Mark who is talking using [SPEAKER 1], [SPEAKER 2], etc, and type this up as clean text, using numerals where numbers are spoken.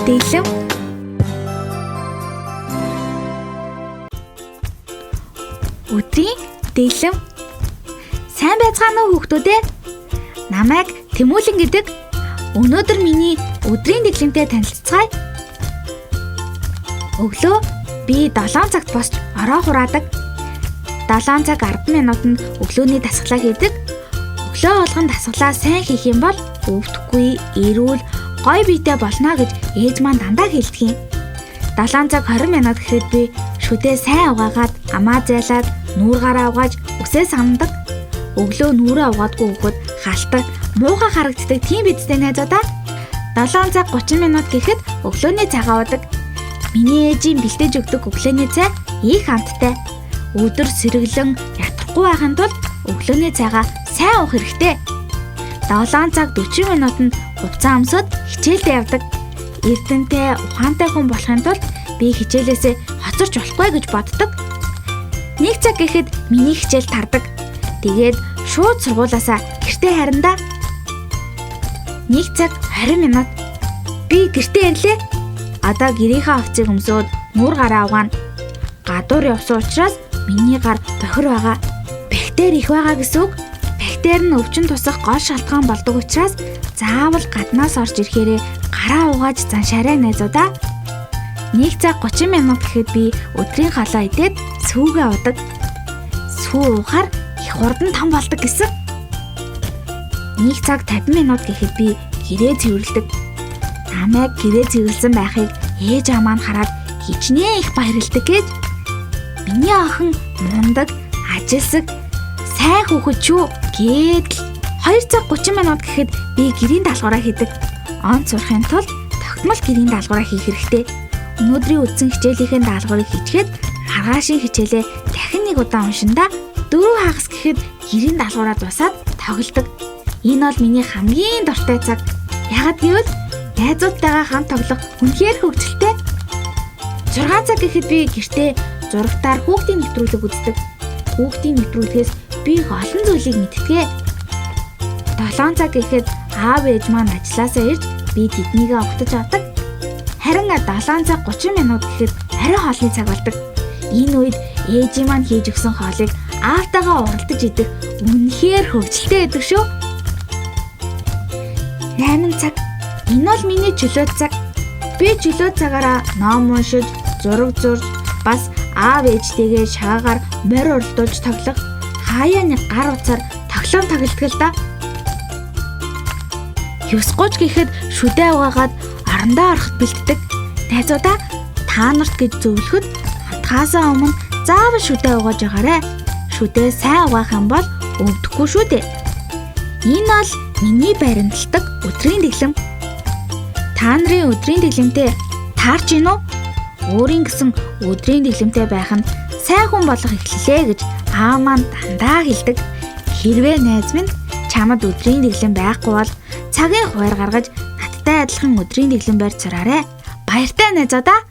[SPEAKER 1] дэглэм. Өдрийн дэглэм. Сайн байцгаана уу хүүхдүүд ээ? Намайг Тэмүүлэн гэдэг. Өнөөдөр миний өдрийн дэглэмтэй танилццгаая. Өглөө би 7 цагт босч ороо хураадаг. 7 цаг 10 минутанд өглөөний дасгалаа хийдэг. Өглөө болгон дасгалаа сайн хийх юм бол өвдөхгүй, эрүүл, гоё биетэй болно гэж ээж маань дандаа хэлдэг юм. 7 цаг 20 минут гэхэд би шүдээ сайн угаагаад, амаа зайлаад, нүүр гараа угааж, үсээ сандаг. Өглөө нүрээ угаадгүй өгөхөд халтаг, муухай харагддаг тийм бидтэй найзуудаа. 7 цаг 30 минут гэхэд өглөөний цагаа уудаг. Миний ээжийн бэлдээж өгдөг өглөөний цай их амттай. Өдөр сэргэлэн ятрахгүй байхын тулд өглөөний цайгаа сайн уух хэрэгтэй. 7 цаг 40 минутанд хувцас өмсөд хичээлдээ явдаг. Эрдэнэтэй, ухаантай хүн болохын тулд би хичээлээсээ хоцорч болохгүй гэж боддог. 1 цаг гэхэд миний хичээл тардаг. Тэгээд шууд сургуулаасаа гэртээ харина да. 1 цаг 20 минут. Би гэртээ ирлээ. Одоо гэрийнхээ хувцсыг өмсөөд нүүр гараа угаана. Гадуур явсан учраас миний гар бохир байгаа. Бактери их байгаа гэсэн үг. Бактери нь өвчин тусах гол шалтгаан болдог учраас заавал гаднаас орж ирэхээрээ гараа угааж заншаарай найзуудаа. 1 цаг 30 минут гэхэд би өдрийн халаа идээд сүүгээ удаг. Сүү уухаар их хурдан том болдог гэсэн. 1 цаг 50 минут гэхэд би гэрээ цэвэрлэдэг. Намайг гэрээ цэвэрлсэн байхыг ээж аа маань хараад хичнээн их баярлдаг гэж. Миний охин мундаг, ажилсаг, сайн хүүхэд шүү гэдэл. 2 цаг 30 минут гэхэд би гэрийн даалгавраа хийдэг. Он сурахын тулд тогтмол гэрийн даалгавраа хийх хэрэгтэй. Өнөөдрийн үдсэн хичээлийнхээ даалгаврыг хийчихэд маргаашийн хичээлээ дахин нэг удаа уншиндаа 4 хагас гэхэд гэрийн даалгавраа дуусаад тоглодог. Энэ бол миний хамгийн дуртай цаг. Яагаад гэвэл найзуудтайгаа хамт тоглох үнэхээр хөвгөлтэй. 6 цаг гэхэд би гэртээ зурагтаар хүүхдийн нэвтрүүлэг үздэг. Хүүхдийн нэвтрүүлгээс би их олон зүйлийг мэдтгэ. 7 цаг гэхэд аав ээж маань ажилласаа ирж би тэднийгээ угтаж авдаг. Харин 7 цаг 30 минут гэхэд арай хоолны цаг болдог. Энэ үед ээжийн маань хийж өгсөн хоолыг аавтайгаа уралдаж идэх үнэхээр хөвгөлтэй байдаг шүү. 8 цаг. Энэ бол миний чөлөөт цаг. Би чөлөөт цагаараа ном уншиж, зураг зурж, бас аав ээжтэйгээ шаагаар морь уралдуулж тоглох, хаяа нэг гар утсаар тоглоом тоглодог л да. 9:30 гэхэд шүдээ угаагаад орондоо ороход бэлддэг. Найзуудаа та нарт гэж зөвлөхөд хатгаасаа өмнө заавал шүдээ угааж байгаарэ. Шүдээ сайн угаах юм бол өвдөхгүй шүү дээ. Энэ бол миний баримталдаг өдрийн дэглэм. Та нарын өдрийн дэглэмтэй таарч гин үү? Өөрийн гэсэн өдрийн дэглэмтэй байх нь сайн хүн болох эхлэлээ гэж аав маань дандаа хэлдэг. Хэрвээ найз минь чамд өдрийн дэглэм байхгүй бол цагийн хуваар гаргаж надтай адилхан өдрийн дэглэм барьж сураарэ. Баяртай найзуудаа.